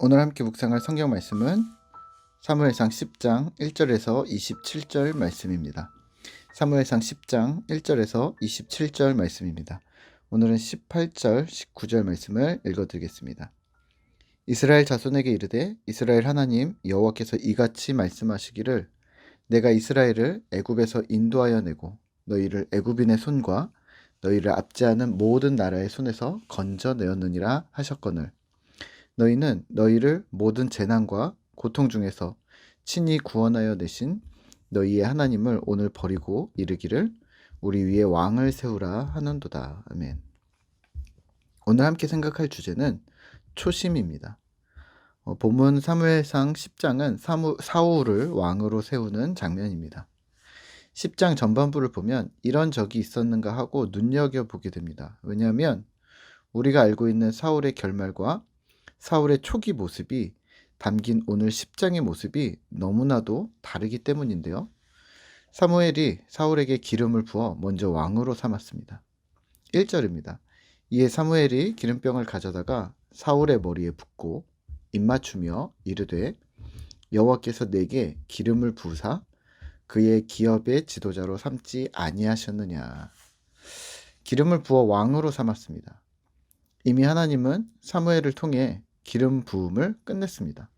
오늘 함께 묵상할 성경 말씀은 사무엘상 10장 1절에서 27절 말씀입니다. 사무엘상 10장 1절에서 27절 말씀입니다. 오늘은 18절, 19절 말씀을 읽어드리겠습니다. 이스라엘 자손에게 이르되 이스라엘 하나님 여호와께서 이같이 말씀하시기를 내가 이스라엘을 애굽에서 인도하여 내고 너희를 애굽인의 손과 너희를 압제하는 모든 나라의 손에서 건져내었느니라 하셨거늘 너희는 너희를 모든 재난과 고통 중에서 친히 구원하여 내신 너희의 하나님을 오늘 버리고 이르기를 우리 위에 왕을 세우라 하는도다. 아멘. 오늘 함께 생각할 주제는 초심입니다. 본문 사무엘상 10장은 사울을 왕으로 세우는 장면입니다. 10장 전반부를 보면 이런 적이 있었는가 하고 눈여겨보게 됩니다. 왜냐하면 우리가 알고 있는 사울의 결말과 사울의 초기 모습이 담긴 오늘 10장의 모습이 너무나도 다르기 때문인데요. 사무엘이 사울에게 기름을 부어 먼저 왕으로 삼았습니다. 1절입니다. 이에 사무엘이 기름병을 가져다가 사울의 머리에 붓고 입맞추며 이르되 여호와께서 내게 기름을 부으사 그의 기업의 지도자로 삼지 아니하셨느냐. 기름을 부어 왕으로 삼았습니다. 이미 하나님은 사무엘을 통해 기름 부음을 끝냈습니다.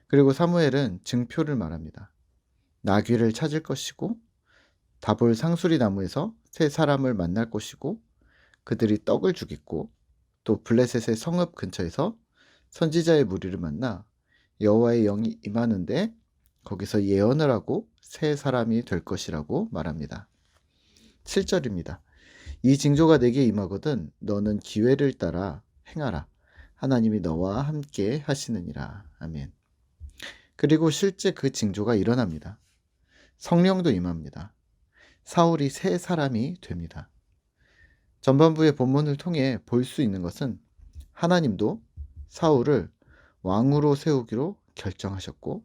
그리고 사무엘은 증표를 말합니다. 나귀를 찾을 것이고 다볼 상수리 나무에서 세 사람을 만날 것이고 그들이 떡을 주겠고 또 블레셋의 성읍 근처에서 선지자의 무리를 만나 여호와의 영이 임하는데 거기서 예언을 하고 세 사람이 될 것이라고 말합니다. 7절입니다. 이 징조가 내게 임하거든 너는 기회를 따라 행하라. 하나님이 너와 함께 하시느니라. 아멘. 그리고 실제 그 징조가 일어납니다. 성령도 임합니다. 사울이 새 사람이 됩니다. 전반부의 본문을 통해 볼 수 있는 것은 하나님도 사울을 왕으로 세우기로 결정하셨고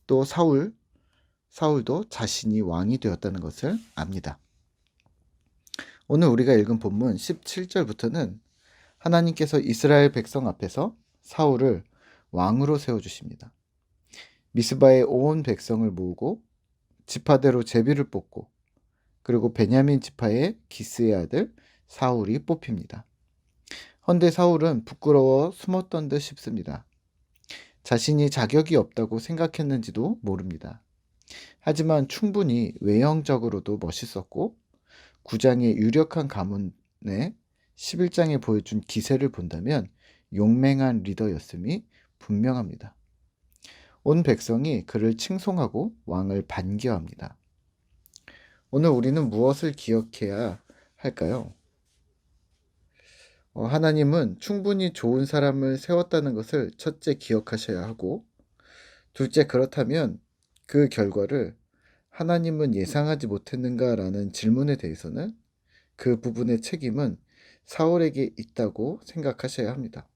또 사울도 자신이 왕이 되었다는 것을 압니다. 오늘 우리가 읽은 본문 17절부터는 하나님께서 이스라엘 백성 앞에서 사울을 왕으로 세워주십니다. 미스바의 온 백성을 모으고 지파대로 제비를 뽑고 그리고 베냐민 지파의 기스의 아들 사울이 뽑힙니다. 헌데 사울은 부끄러워 숨었던 듯 싶습니다. 자신이 자격이 없다고 생각했는지도 모릅니다. 하지만 충분히 외형적으로도 멋있었고 9장의 유력한 가문에 11장에 보여준 기세를 본다면 용맹한 리더였음이 분명합니다. 온 백성이 그를 칭송하고 왕을 반겨합니다. 오늘 우리는 무엇을 기억해야 할까요? 하나님은 충분히 좋은 사람을 세웠다는 것을 첫째 기억하셔야 하고 둘째 그렇다면 그 결과를 하나님은 예상하지 못했는가라는 질문에 대해서는 그 부분의 책임은 사울에게 있다고 생각하셔야 합니다.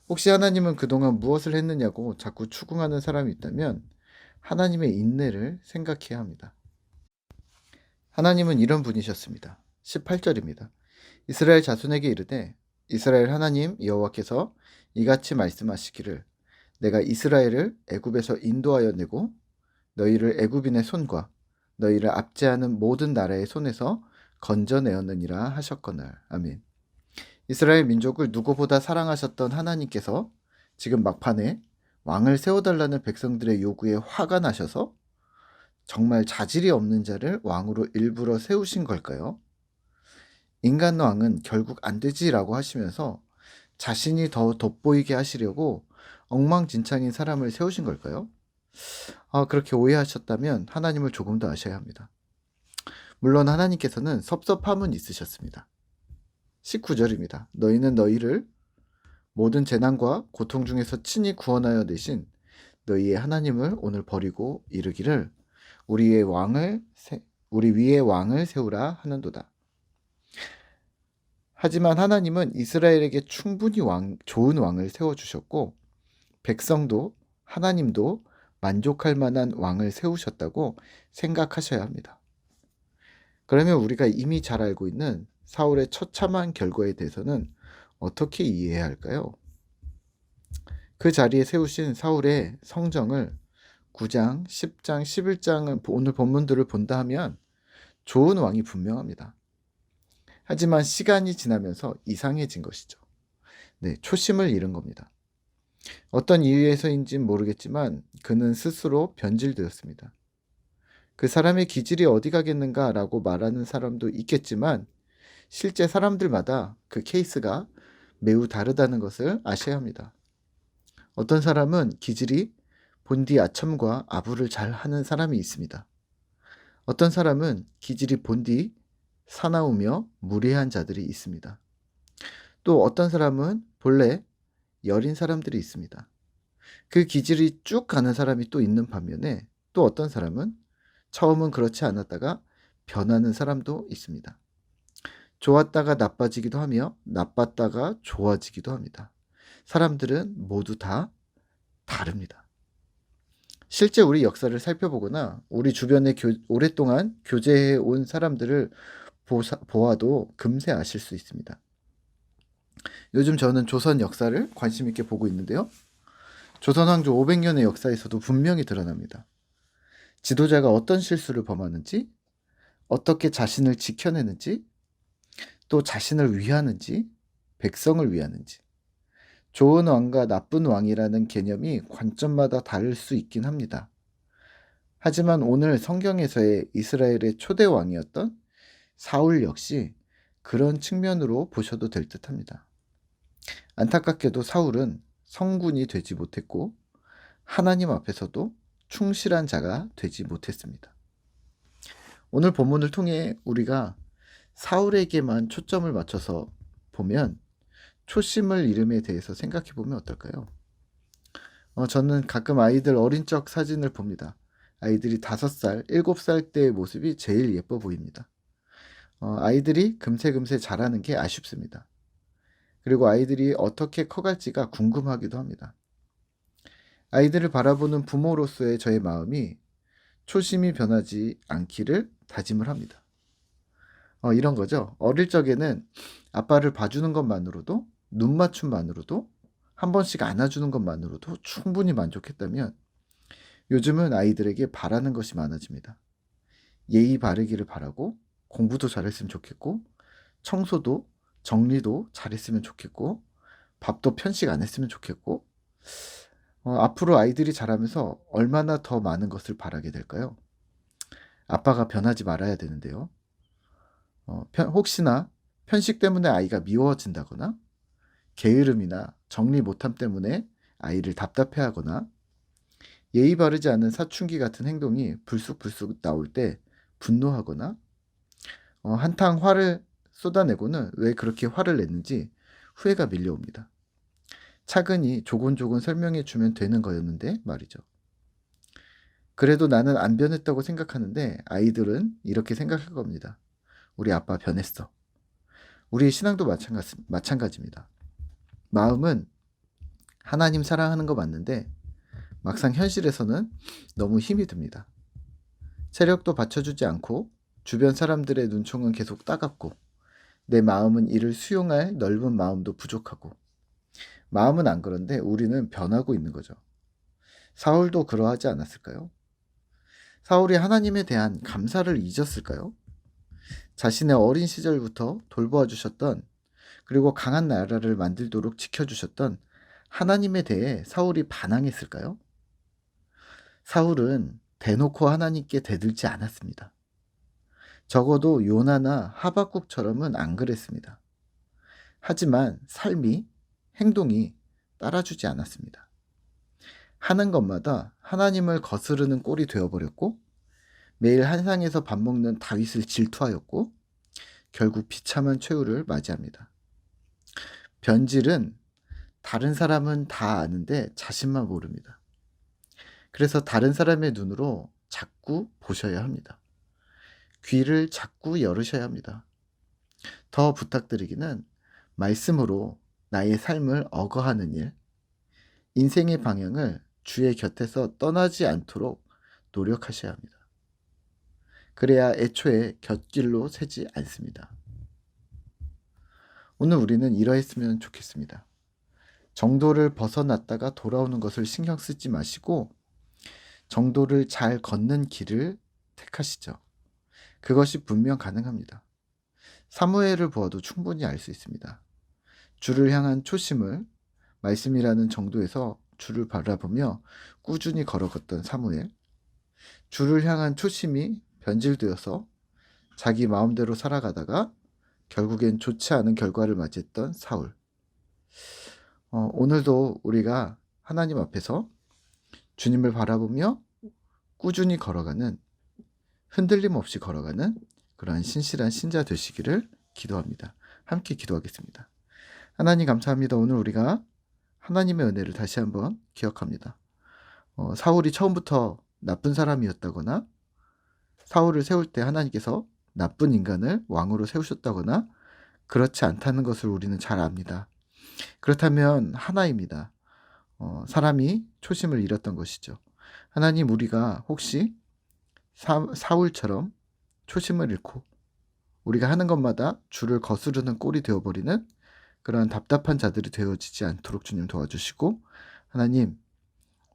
혹시 하나님은 그동안 무엇을 했느냐고 자꾸 추궁하는 사람이 있다면 하나님의 인내를 생각해야 합니다. 하나님은 이런 분이셨습니다. 18절입니다. 이스라엘 자손에게 이르되 이스라엘 하나님 여호와께서 이같이 말씀하시기를 내가 이스라엘을 애굽에서 인도하여 내고 너희를 애굽인의 손과 너희를 압제하는 모든 나라의 손에서 건져내었느니라 하셨거늘. 아멘. 이스라엘 민족을 누구보다 사랑하셨던 하나님께서 지금 막판에 왕을 세워달라는 백성들의 요구에 화가 나셔서 정말 자질이 없는 자를 왕으로 일부러 세우신 걸까요? 인간 왕은 결국 안 되지라고 하시면서 자신이 더 돋보이게 하시려고 엉망진창인 사람을 세우신 걸까요? 그렇게 오해하셨다면 하나님을 조금 더 아셔야 합니다. 물론 하나님께서는 섭섭함은 있으셨습니다. 19절입니다. 너희는 너희를 모든 재난과 고통 중에서 친히 구원하여 내신 너희의 하나님을 오늘 버리고 이르기를 우리 위에 왕을 세우라 하는도다. 하지만 하나님은 이스라엘에게 충분히 좋은 왕을 세워주셨고 백성도 하나님도 만족할 만한 왕을 세우셨다고 생각하셔야 합니다. 그러면 우리가 이미 잘 알고 있는 사울의 처참한 결과에 대해서는 어떻게 이해해야 할까요? 그 자리에 세우신 사울의 성정을 9장, 10장, 11장을 오늘 본문들을 본다 하면 좋은 왕이 분명합니다. 하지만 시간이 지나면서 이상해진 것이죠. 네, 초심을 잃은 겁니다. 어떤 이유에서인지는 모르겠지만 그는 스스로 변질되었습니다. 그 사람의 기질이 어디 가겠는가라고 말하는 사람도 있겠지만 실제 사람들마다 그 케이스가 매우 다르다는 것을 아셔야 합니다. 어떤 사람은 기질이 본디 아첨과 아부를 잘 하는 사람이 있습니다. 어떤 사람은 기질이 본디 사나우며 무례한 자들이 있습니다. 또 어떤 사람은 본래 여린 사람들이 있습니다. 그 기질이 쭉 가는 사람이 또 있는 반면에 또 어떤 사람은 처음은 그렇지 않았다가 변하는 사람도 있습니다. 좋았다가 나빠지기도 하며 나빴다가 좋아지기도 합니다. 사람들은 모두 다 다릅니다. 실제 우리 역사를 살펴보거나 우리 주변에 오랫동안 교제해 온 사람들을 보아도 금세 아실 수 있습니다. 요즘 저는 조선 역사를 관심 있게 보고 있는데요. 조선 왕조 500년의 역사에서도 분명히 드러납니다. 지도자가 어떤 실수를 범하는지, 어떻게 자신을 지켜내는지, 또 자신을 위하는지, 백성을 위하는지. 좋은 왕과 나쁜 왕이라는 개념이 관점마다 다를 수 있긴 합니다. 하지만 오늘 성경에서의 이스라엘의 초대 왕이었던 사울 역시 그런 측면으로 보셔도 될 듯합니다. 안타깝게도 사울은 성군이 되지 못했고 하나님 앞에서도 충실한 자가 되지 못했습니다. 오늘 본문을 통해 우리가 사울에게만 초점을 맞춰서 보면 초심을 잃음에 대해서 생각해 보면 어떨까요? 저는 가끔 아이들 어린 적 사진을 봅니다. 아이들이 5살, 7살 때의 모습이 제일 예뻐 보입니다. 아이들이 금세금세 자라는 게 아쉽습니다. 그리고 아이들이 어떻게 커갈지가 궁금하기도 합니다. 아이들을 바라보는 부모로서의 저의 마음이 초심이 변하지 않기를 다짐을 합니다. 이런 거죠. 어릴 적에는 아빠를 봐주는 것만으로도, 눈 맞춤만으로도, 한 번씩 안아주는 것만으로도 충분히 만족했다면 요즘은 아이들에게 바라는 것이 많아집니다. 예의 바르기를 바라고, 공부도 잘했으면 좋겠고, 청소도 정리도 잘했으면 좋겠고, 밥도 편식 안 했으면 좋겠고, 앞으로 아이들이 자라면서 얼마나 더 많은 것을 바라게 될까요? 아빠가 변하지 말아야 되는데요. 혹시나 편식 때문에 아이가 미워진다거나, 게으름이나 정리 못함 때문에 아이를 답답해하거나, 예의 바르지 않은 사춘기 같은 행동이 불쑥불쑥 나올 때 분노하거나, 한탕 화를 쏟아내고는 왜 그렇게 화를 냈는지 후회가 밀려옵니다. 차근히 조곤조곤 설명해 주면 되는 거였는데 말이죠. 그래도 나는 안 변했다고 생각하는데 아이들은 이렇게 생각할 겁니다. 우리 아빠 변했어. 우리의 신앙도 마찬가지입니다. 마음은 하나님 사랑하는 거 맞는데 막상 현실에서는 너무 힘이 듭니다. 체력도 받쳐주지 않고 주변 사람들의 눈총은 계속 따갑고 내 마음은 이를 수용할 넓은 마음도 부족하고 마음은 안 그런데 우리는 변하고 있는 거죠. 사울도 그러하지 않았을까요? 사울이 하나님에 대한 감사를 잊었을까요? 자신의 어린 시절부터 돌보아 주셨던 그리고 강한 나라를 만들도록 지켜주셨던 하나님에 대해 사울이 반항했을까요? 사울은 대놓고 하나님께 대들지 않았습니다. 적어도 요나나 하박국처럼은 안 그랬습니다. 하지만 삶이, 행동이 따라주지 않았습니다. 하는 것마다 하나님을 거스르는 꼴이 되어버렸고 매일 한상에서 밥 먹는 다윗을 질투하였고 결국 비참한 최후를 맞이합니다. 변질은 다른 사람은 다 아는데 자신만 모릅니다. 그래서 다른 사람의 눈으로 자꾸 보셔야 합니다. 귀를 자꾸 열으셔야 합니다. 더 부탁드리기는 말씀으로 나의 삶을 억어하는 일, 인생의 방향을 주의 곁에서 떠나지 않도록 노력하셔야 합니다. 그래야 애초에 곁길로 새지 않습니다. 오늘 우리는 이러했으면 좋겠습니다. 정도를 벗어났다가 돌아오는 것을 신경 쓰지 마시고 정도를 잘 걷는 길을 택하시죠. 그것이 분명 가능합니다. 사무엘을 보아도 충분히 알 수 있습니다. 주를 향한 초심을 말씀이라는 정도에서 주를 바라보며 꾸준히 걸어갔던 사무엘, 주를 향한 초심이 변질되어서 자기 마음대로 살아가다가 결국엔 좋지 않은 결과를 맞이했던 사울. 오늘도 우리가 하나님 앞에서 주님을 바라보며 꾸준히 걸어가는, 흔들림 없이 걸어가는 그러한 신실한 신자 되시기를 기도합니다. 함께 기도하겠습니다. 하나님 감사합니다. 오늘 우리가 하나님의 은혜를 다시 한번 기억합니다. 사울이 처음부터 나쁜 사람이었다거나 사울을 세울 때 하나님께서 나쁜 인간을 왕으로 세우셨다거나 그렇지 않다는 것을 우리는 잘 압니다. 그렇다면 하나입니다. 사람이 초심을 잃었던 것이죠. 하나님, 우리가 혹시 사울처럼 초심을 잃고 우리가 하는 것마다 주를 거스르는 꼴이 되어버리는 그러한 답답한 자들이 되어지지 않도록 주님 도와주시고, 하나님,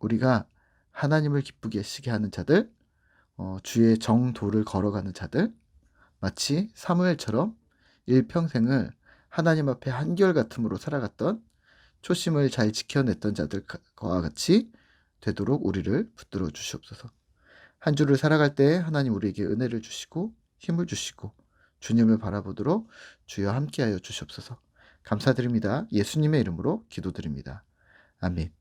우리가 하나님을 기쁘게 하시게 하는 자들, 주의 정도를 걸어가는 자들, 마치 사무엘처럼 일평생을 하나님 앞에 한결같음으로 살아갔던, 초심을 잘 지켜냈던 자들과 같이 되도록 우리를 붙들어 주시옵소서. 한 주를 살아갈 때 하나님 우리에게 은혜를 주시고 힘을 주시고 주님을 바라보도록 주여 함께하여 주시옵소서. 감사드립니다. 예수님의 이름으로 기도드립니다. 아멘.